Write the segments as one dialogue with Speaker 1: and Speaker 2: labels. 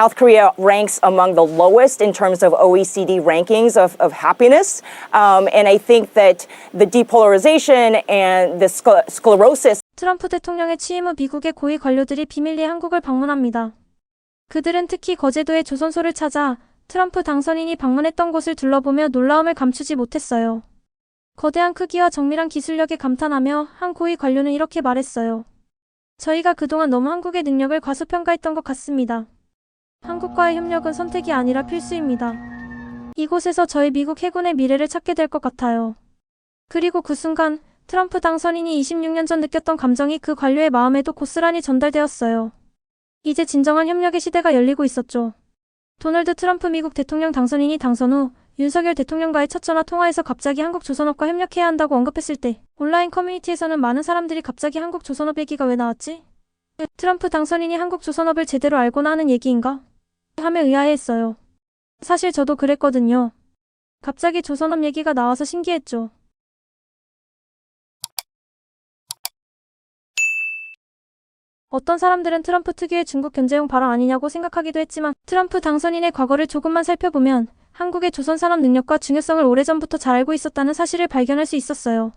Speaker 1: South Korea ranks among the lowest in terms of OECD rankings of happiness. And I think that the depolarization and the sclerosis.
Speaker 2: 트럼프 대통령의 취임 후 미국의 고위 관료들이 비밀리에 한국을 방문합니다. 그들은 특히 거제도의 조선소를 찾아 트럼프 당선인이 방문했던 곳을 둘러보며 놀라움을 감추지 못했어요. 거대한 크기와 정밀한 기술력에 감탄하며 한 고위 관료는 이렇게 말했어요. 저희가 그동안 너무 한국의 능력을 과소평가했던 것 같습니다. 한국과의 협력은 선택이 아니라 필수입니다. 이곳에서 저희 미국 해군의 미래를 찾게 될 것 같아요. 그리고 그 순간 트럼프 당선인이 26년 전 느꼈던 감정이 그 관료의 마음에도 고스란히 전달되었어요. 이제 진정한 협력의 시대가 열리고 있었죠. 도널드 트럼프 미국 대통령 당선인이 당선 후 윤석열 대통령과의 첫 전화 통화에서 갑자기 한국조선업과 협력해야 한다고 언급했을 때 온라인 커뮤니티에서는 많은 사람들이 갑자기 한국조선업 얘기가 왜 나왔지? 트럼프 당선인이 한국조선업을 제대로 알고나 하는 얘기인가? 하며 의아해했어요. 사실 저도 그랬거든요. 갑자기 조선업 얘기가 나와서 신기했죠. 어떤 사람들은 트럼프 특유의 중국 견제용 발언 아니냐고 생각하기도 했지만 트럼프 당선인의 과거를 조금만 살펴보면 한국의 조선산업 능력과 중요성을 오래전부터 잘 알고 있었다는 사실을 발견할 수 있었어요.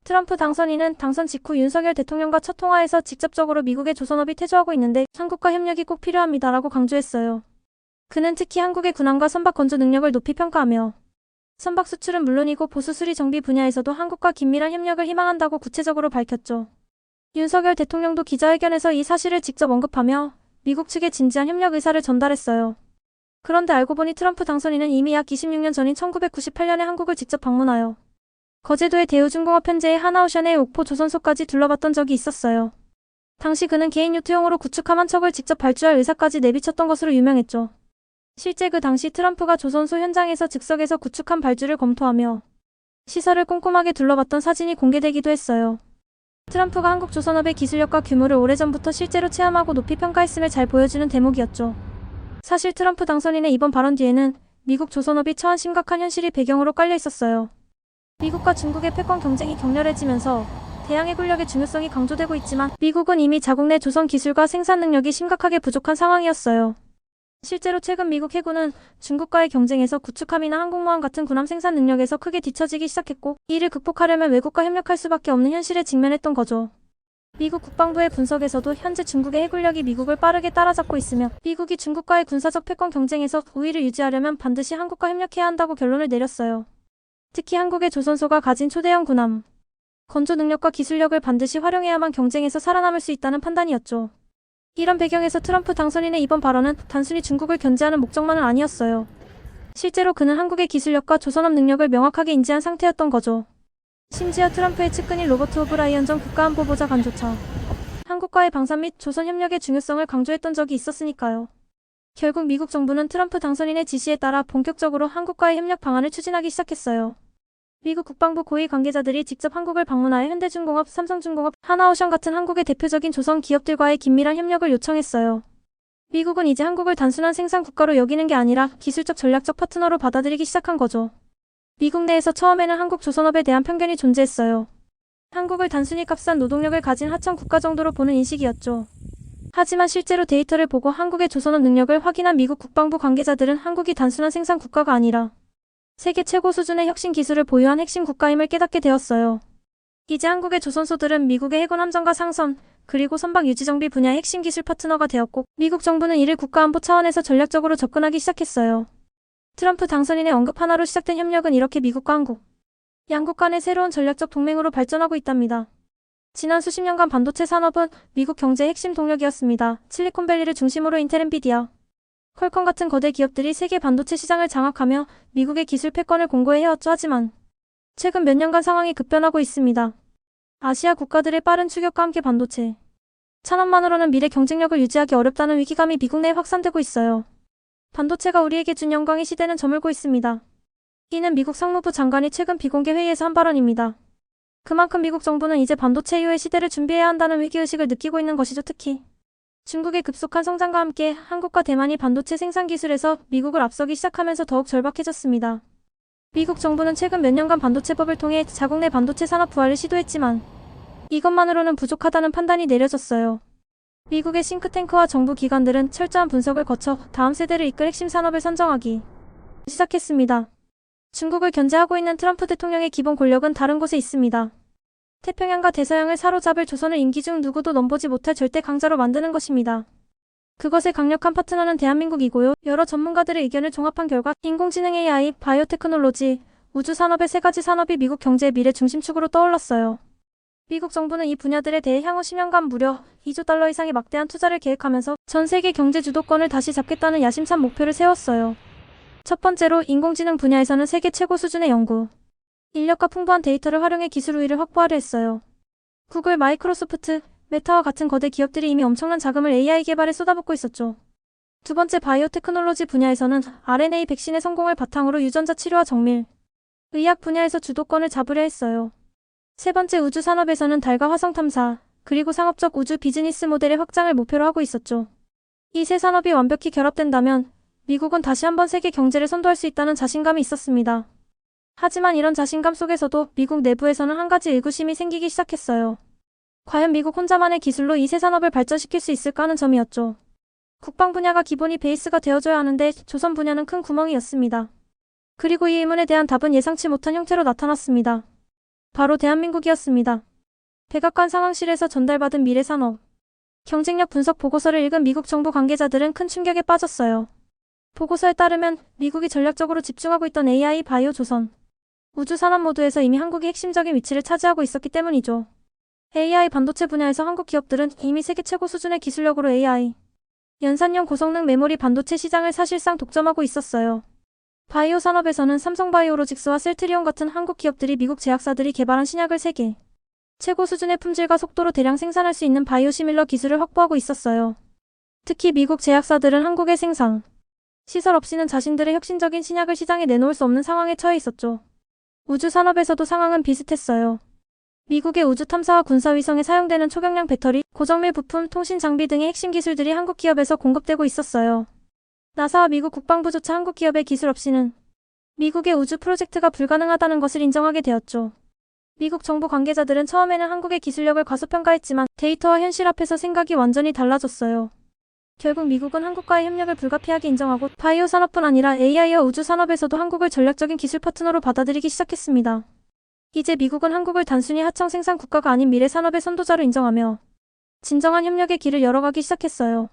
Speaker 2: 트럼프 당선인은 당선 직후 윤석열 대통령과 첫 통화에서 직접적으로 미국의 조선업이 퇴조하고 있는데 한국과 협력이 꼭 필요합니다라고 강조했어요. 그는 특히 한국의 군함과 선박 건조 능력을 높이 평가하며 선박 수출은 물론이고 보수 수리 정비 분야에서도 한국과 긴밀한 협력을 희망한다고 구체적으로 밝혔죠. 윤석열 대통령도 기자회견에서 이 사실을 직접 언급하며 미국 측에 진지한 협력 의사를 전달했어요. 그런데 알고 보니 트럼프 당선인은 이미 약 26년 전인 1998년에 한국을 직접 방문하여 거제도의 대우중공업 현재의 하나오션의 옥포 조선소까지 둘러봤던 적이 있었어요. 당시 그는 개인 요트용으로 구축함 한 척을 직접 발주할 의사까지 내비쳤던 것으로 유명했죠. 실제 그 당시 트럼프가 조선소 현장에서 즉석에서 구축함 발주를 검토하며 시설을 꼼꼼하게 둘러봤던 사진이 공개되기도 했어요. 트럼프가 한국 조선업의 기술력과 규모를 오래전부터 실제로 체험하고 높이 평가했음을 잘 보여주는 대목이었죠. 사실 트럼프 당선인의 이번 발언 뒤에는 미국 조선업이 처한 심각한 현실이 배경으로 깔려 있었어요. 미국과 중국의 패권 경쟁이 격렬해지면서 대양해군력의 중요성이 강조되고 있지만 미국은 이미 자국 내 조선 기술과 생산 능력이 심각하게 부족한 상황이었어요. 실제로 최근 미국 해군은 중국과의 경쟁에서 구축함이나 항공모함 같은 군함 생산 능력에서 크게 뒤처지기 시작했고 이를 극복하려면 외국과 협력할 수밖에 없는 현실에 직면했던 거죠. 미국 국방부의 분석에서도 현재 중국의 해군력이 미국을 빠르게 따라잡고 있으며 미국이 중국과의 군사적 패권 경쟁에서 우위를 유지하려면 반드시 한국과 협력해야 한다고 결론을 내렸어요. 특히 한국의 조선소가 가진 초대형 군함, 건조 능력과 기술력을 반드시 활용해야만 경쟁에서 살아남을 수 있다는 판단이었죠. 이런 배경에서 트럼프 당선인의 이번 발언은 단순히 중국을 견제하는 목적만은 아니었어요. 실제로 그는 한국의 기술력과 조선업 능력을 명확하게 인지한 상태였던 거죠. 심지어 트럼프의 측근인 로버트 오브라이언 전 국가안보보좌관조차 한국과의 방산 및 조선 협력의 중요성을 강조했던 적이 있었으니까요. 결국 미국 정부는 트럼프 당선인의 지시에 따라 본격적으로 한국과의 협력 방안을 추진하기 시작했어요. 미국 국방부 고위 관계자들이 직접 한국을 방문하여 현대중공업, 삼성중공업, 하나오션 같은 한국의 대표적인 조선 기업들과의 긴밀한 협력을 요청했어요. 미국은 이제 한국을 단순한 생산 국가로 여기는 게 아니라 기술적 전략적 파트너로 받아들이기 시작한 거죠. 미국 내에서 처음에는 한국 조선업에 대한 편견이 존재했어요. 한국을 단순히 값싼 노동력을 가진 하청 국가 정도로 보는 인식이었죠. 하지만 실제로 데이터를 보고 한국의 조선업 능력을 확인한 미국 국방부 관계자들은 한국이 단순한 생산 국가가 아니라 세계 최고 수준의 혁신 기술을 보유한 핵심 국가임을 깨닫게 되었어요. 이제 한국의 조선소들은 미국의 해군 함정과 상선, 그리고 선박 유지 정비 분야의 핵심 기술 파트너가 되었고 미국 정부는 이를 국가안보 차원에서 전략적으로 접근하기 시작했어요. 트럼프 당선인의 언급 하나로 시작된 협력은 이렇게 미국과 한국, 양국 간의 새로운 전략적 동맹으로 발전하고 있답니다. 지난 수십 년간 반도체 산업은 미국 경제의 핵심 동력이었습니다. 실리콘밸리를 중심으로 인텔, 엔비디아, 퀄컴 같은 거대 기업들이 세계 반도체 시장을 장악하며 미국의 기술 패권을 공고히 해왔죠. 하지만 최근 몇 년간 상황이 급변하고 있습니다. 아시아 국가들의 빠른 추격과 함께 반도체 산업만으로는 미래 경쟁력을 유지하기 어렵다는 위기감이 미국 내에 확산되고 있어요. 반도체가 우리에게 준 영광의 시대는 저물고 있습니다. 이는 미국 상무부 장관이 최근 비공개 회의에서 한 발언입니다. 그만큼 미국 정부는 이제 반도체 이후의 시대를 준비해야 한다는 위기의식을 느끼고 있는 것이죠. 특히 중국의 급속한 성장과 함께 한국과 대만이 반도체 생산 기술에서 미국을 앞서기 시작하면서 더욱 절박해졌습니다. 미국 정부는 최근 몇 년간 반도체법을 통해 자국 내 반도체 산업 부활을 시도했지만 이것만으로는 부족하다는 판단이 내려졌어요. 미국의 싱크탱크와 정부 기관들은 철저한 분석을 거쳐 다음 세대를 이끌 핵심 산업을 선정하기 시작했습니다. 중국을 견제하고 있는 트럼프 대통령의 기본 권력은 다른 곳에 있습니다. 태평양과 대서양을 사로잡을 조선을 임기 중 누구도 넘보지 못할 절대 강자로 만드는 것입니다. 그것의 강력한 파트너는 대한민국이고요. 여러 전문가들의 의견을 종합한 결과 인공지능 AI, 바이오테크놀로지, 우주산업의 세 가지 산업이 미국 경제의 미래 중심축으로 떠올랐어요. 미국 정부는 이 분야들에 대해 향후 10년간 무려 2조 달러 이상의 막대한 투자를 계획하면서 전 세계 경제 주도권을 다시 잡겠다는 야심찬 목표를 세웠어요. 첫 번째로 인공지능 분야에서는 세계 최고 수준의 연구, 인력과 풍부한 데이터를 활용해 기술 우위를 확보하려 했어요. 구글, 마이크로소프트, 메타와 같은 거대 기업들이 이미 엄청난 자금을 AI 개발에 쏟아붓고 있었죠. 두 번째 바이오테크놀로지 분야에서는 RNA 백신의 성공을 바탕으로 유전자 치료와 정밀, 의학 분야에서 주도권을 잡으려 했어요. 세 번째 우주 산업에서는 달과 화성 탐사, 그리고 상업적 우주 비즈니스 모델의 확장을 목표로 하고 있었죠. 이 세 산업이 완벽히 결합된다면 미국은 다시 한번 세계 경제를 선도할 수 있다는 자신감이 있었습니다. 하지만 이런 자신감 속에서도 미국 내부에서는 한 가지 의구심이 생기기 시작했어요. 과연 미국 혼자만의 기술로 이 세 산업을 발전시킬 수 있을까 하는 점이었죠. 국방 분야가 기본이 베이스가 되어줘야 하는데 조선 분야는 큰 구멍이었습니다. 그리고 이 의문에 대한 답은 예상치 못한 형태로 나타났습니다. 바로 대한민국이었습니다. 백악관 상황실에서 전달받은 미래산업 경쟁력 분석 보고서를 읽은 미국 정부 관계자들은 큰 충격에 빠졌어요. 보고서에 따르면 미국이 전략적으로 집중하고 있던 AI, 바이오, 조선, 우주 산업 모두에서 이미 한국이 핵심적인 위치를 차지하고 있었기 때문이죠. AI 반도체 분야에서 한국 기업들은 이미 세계 최고 수준의 기술력으로 AI, 연산형 고성능 메모리 반도체 시장을 사실상 독점하고 있었어요. 바이오 산업에서는 삼성바이오로직스와 셀트리온 같은 한국 기업들이 미국 제약사들이 개발한 신약을 세계 최고 수준의 품질과 속도로 대량 생산할 수 있는 바이오시밀러 기술을 확보하고 있었어요. 특히 미국 제약사들은 한국의 생산 시설 없이는 자신들의 혁신적인 신약을 시장에 내놓을 수 없는 상황에 처해 있었죠. 우주 산업에서도 상황은 비슷했어요. 미국의 우주 탐사와 군사위성에 사용되는 초경량 배터리, 고정밀 부품, 통신 장비 등의 핵심 기술들이 한국 기업에서 공급되고 있었어요. 나사와 미국 국방부조차 한국 기업의 기술 없이는 미국의 우주 프로젝트가 불가능하다는 것을 인정하게 되었죠. 미국 정부 관계자들은 처음에는 한국의 기술력을 과소평가했지만 데이터와 현실 앞에서 생각이 완전히 달라졌어요. 결국 미국은 한국과의 협력을 불가피하게 인정하고 바이오 산업뿐 아니라 AI와 우주 산업에서도 한국을 전략적인 기술 파트너로 받아들이기 시작했습니다. 이제 미국은 한국을 단순히 하청 생산 국가가 아닌 미래 산업의 선도자로 인정하며 진정한 협력의 길을 열어가기 시작했어요.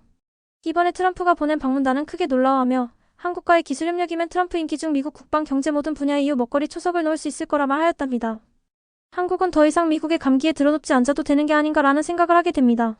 Speaker 2: 이번에 트럼프가 보낸 방문단은 크게 놀라워하며 한국과의 기술 협력이면 트럼프 임기 중 미국 국방 경제 모든 분야의 이후 먹거리 초석을 놓을 수 있을 거라 말하였답니다. 한국은 더 이상 미국의 감기에 들어눕지 않아도 되는 게 아닌가라는 생각을 하게 됩니다.